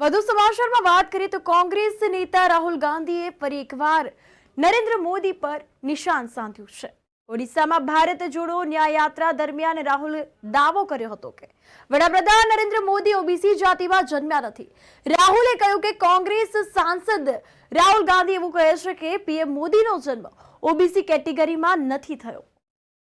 વધુ સમાચારમાં વાત કરીએ તો કોંગ્રેસ નેતા રાહુલ ગાંધીએ ફરી એકવાર નરેન્દ્ર મોદી પર નિશાન સાધ્યું છે। ઓડિશામાં ભારત જોડો ન્યાય યાત્રા દરમિયાન રાહુલે દાવો કર્યો હતો કે વડાપ્રધાન નરેન્દ્ર મોદી ઓબીસી જાતિમાં જન્મ્યા નથી। રાહુલે કહ્યું કે કોંગ્રેસ સાંસદ રાહુલ ગાંધી એવું કહે છે કે પીએમ મોદીનો જન્મ ઓબીસી કેટેગરીમાં નથી થયો।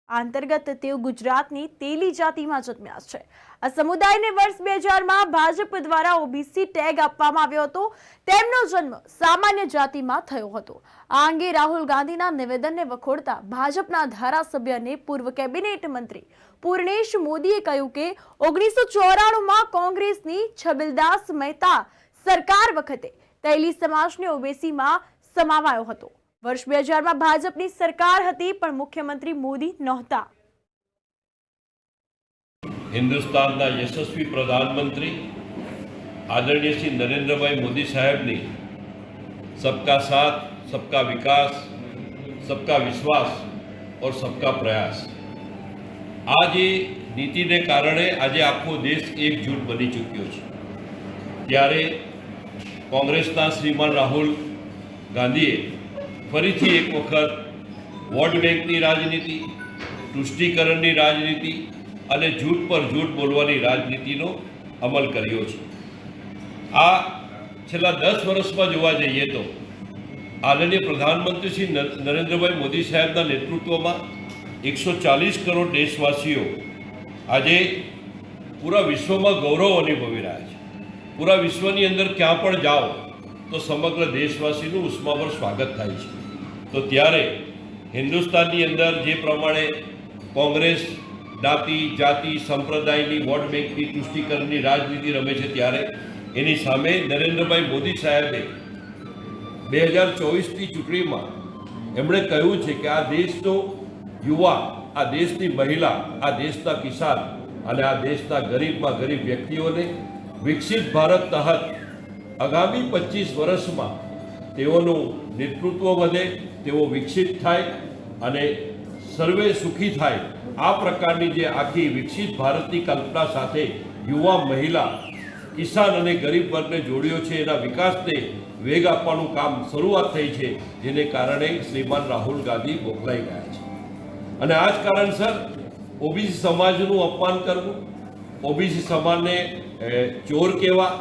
આ અંતર્ગત તેઓ ગુજરાતની તેલી જાતિમાં જન્મ્યા છે। આ સમુદાયને વર્ષ 2000માં ભાજપ દ્વારા ઓબીસી ટેગ આપવામાં આવ્યો હતો। તેમનો જન્મ સામાન્ય જાતિમાં થયો હતો। આ અંગે રાહુલ ગાંધીના નિવેદનને વખોડતા ભાજપના ધારાસભ્ય અને પૂર્વ કેબિનેટ મંત્રી પૂર્ણેશ મોદીએ કહ્યું કે 1994માં કોંગ્રેસની છબીલદાસ મહેતા સરકાર વખતે તેલી સમાજને ઓબીસીમાં સમાવાયો હતો। વર્ષ 2000માં ભાજપની સરકાર હતી પણ મુખ્યમંત્રી મોદી નહોતા। हिंदुस्तानના યશસ્વી પ્રધાનમંત્રી આદરણીય શ્રી નરેન્દ્રભાઈ મોદી સાહેબની सबका साथ सबका विकास सबका विश्वास और सबका प्रयास આ જે નીતિને કારણે આજે આખો દેશ એકજૂટ બની ચૂક્યો છે। ત્યારે કોંગ્રેસના શ્રીમાન રાહુલ ગાંધીએ ફરીથી એક વખત વોટ બેંકની રાજનીતિ, તુષ્ટિકરણની રાજનીતિ અને જૂઠ પર જૂઠ બોલવાની રાજનીતિનો અમલ કર્યો છે। આ છેલ્લા 10 વર્ષમાં જોવા જઈએ તો આદરણીય પ્રધાનમંત્રી શ્રી નરેન્દ્રભાઈ મોદી સાહેબના નેતૃત્વમાં 140 કરોડ દેશવાસીઓ આજે પૂરા વિશ્વમાં ગૌરવ અનુભવી રહ્યા છે। પૂરા વિશ્વની અંદર ક્યાં પણ જાઓ તો સમગ્ર દેશવાસીનું ઉષ્માભર સ્વાગત થાય છે। તો ત્યારે હિન્દુસ્તાનની અંદર જે પ્રમાણે કોંગ્રેસ જ્ઞાતિ જાતિ સંપ્રદાયની વોટ બેંકની તુષ્ટિકરણની રાજનીતિ રમે છે, ત્યારે એની સામે નરેન્દ્રભાઈ મોદી સાહેબે 2024ની ચૂંટણીમાં એમણે કહ્યું છે કે આ દેશનો યુવા, આ દેશની મહિલા, આ દેશના કિસાન અને આ દેશના ગરીબમાં ગરીબ વ્યક્તિઓને વિકસિત ભારત તહત આગામી 25 વર્ષમાં તેઓનું નેતૃત્વ વધે, તેઓ વિકસિત થાય અને સર્વે સુખી થાય। આ પ્રકારની જે આખી વિકસિત ભારતની કલ્પના સાથે યુવા, મહિલા, કિસાન અને ગરીબ વર્ગને જોડ્યો છે, એના વિકાસને વેગ આપવાનું કામ શરૂઆત થઈ છે, જેને કારણે શ્રીમાન રાહુલ ગાંધી મોકલાઈ ગયા છે। અને આ જ કારણસર ઓબીસી સમાજનું અપમાન કરવું, ઓબીસી સમાજને ચોર કહેવા,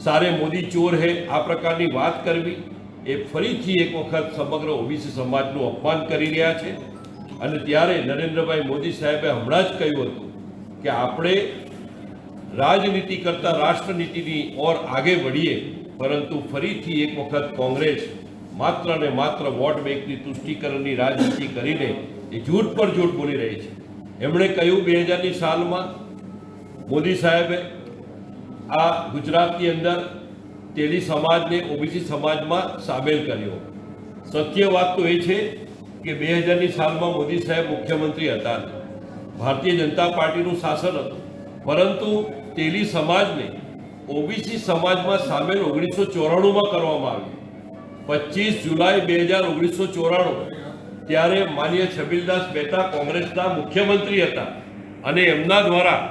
સારે મોદી ચોર હે, આ પ્રકારની વાત કરવી એ ફરીથી એક વખત સમગ્ર ઓબીસી સમાજનું અપમાન કરી રહ્યા છે। અને ત્યારે નરેન્દ્રભાઈ મોદી સાહેબે હમણાં જ કહ્યું હતું કે આપણે રાજનીતિ કરતાં રાષ્ટ્રનીતિની ઓર આગે વધીએ, પરંતુ ફરીથી એક વખત કોંગ્રેસ માત્ર ને માત્ર વોટ બેંકની તુષ્ટિકરણની રાજનીતિ કરીને એ જૂઠ પર જૂઠ બોલી રહી છે। એમણે કહ્યું 2000ની સાલમાં મોદી સાહેબે આ ગુજરાતની અંદર તેલી સમાજને ઓબીસી સમાજમાં સામેલ કર્યો। સત્ય વાત તો એ છે કે 2000ની સાલમાં મોદી સાહેબ મુખ્યમંત્રી હતા, ભારતીય જનતા પાર્ટીનું શાસન હતું, પરંતુ તેલી સમાજને ઓબીસી સમાજમાં સામેલ 1994માં કરવામાં આવ્યું। 25 જુલાઈ 1994 ત્યારે માનનીય છબીલદાસ મહેતા કોંગ્રેસના મુખ્યમંત્રી હતા અને એમના દ્વારા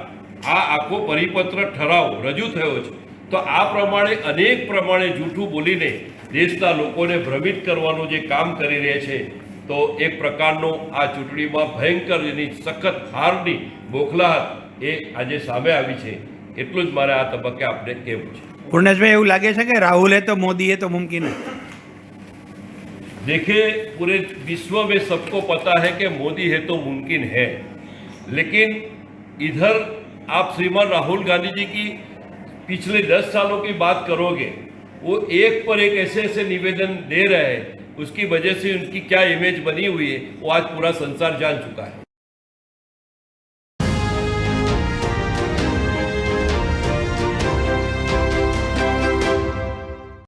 આ આખો પરિપત્ર ઠરાવ રજૂ થયો છે। તો આ પ્રમાણે અનેક પ્રમાણે જૂઠું બોલીને દેશના લોકોને ભ્રમિત કરવાનું જે કામ કરી રહ્યા છે, તો એક પ્રકારનો આ ચૂંટણીમાં ભયંકર એની સખત હારની બોખલાહટ એ આજે સામે આવી છે। એટલું જ મારે આ તબક્કે આપને કહેવું છે। પૂર્ણેશભાઈ, એવું લાગે છે કે રાहुल है तो मोदी है तो मुमकिन है? देखिए, पूरे विश्व में सबको पता है कि मोदी है तो मुमकिन है, लेकिन इधर आप श्रीमान राहुल गांधी जी की पिछले 10 सालों की बात करोगे, वो एक पर एक ऐसे ऐसे निवेदन दे रहे हैं, उसकी वजह से उनकी क्या इमेज बनी हुई है वो आज पूरा संसार जान चुका है।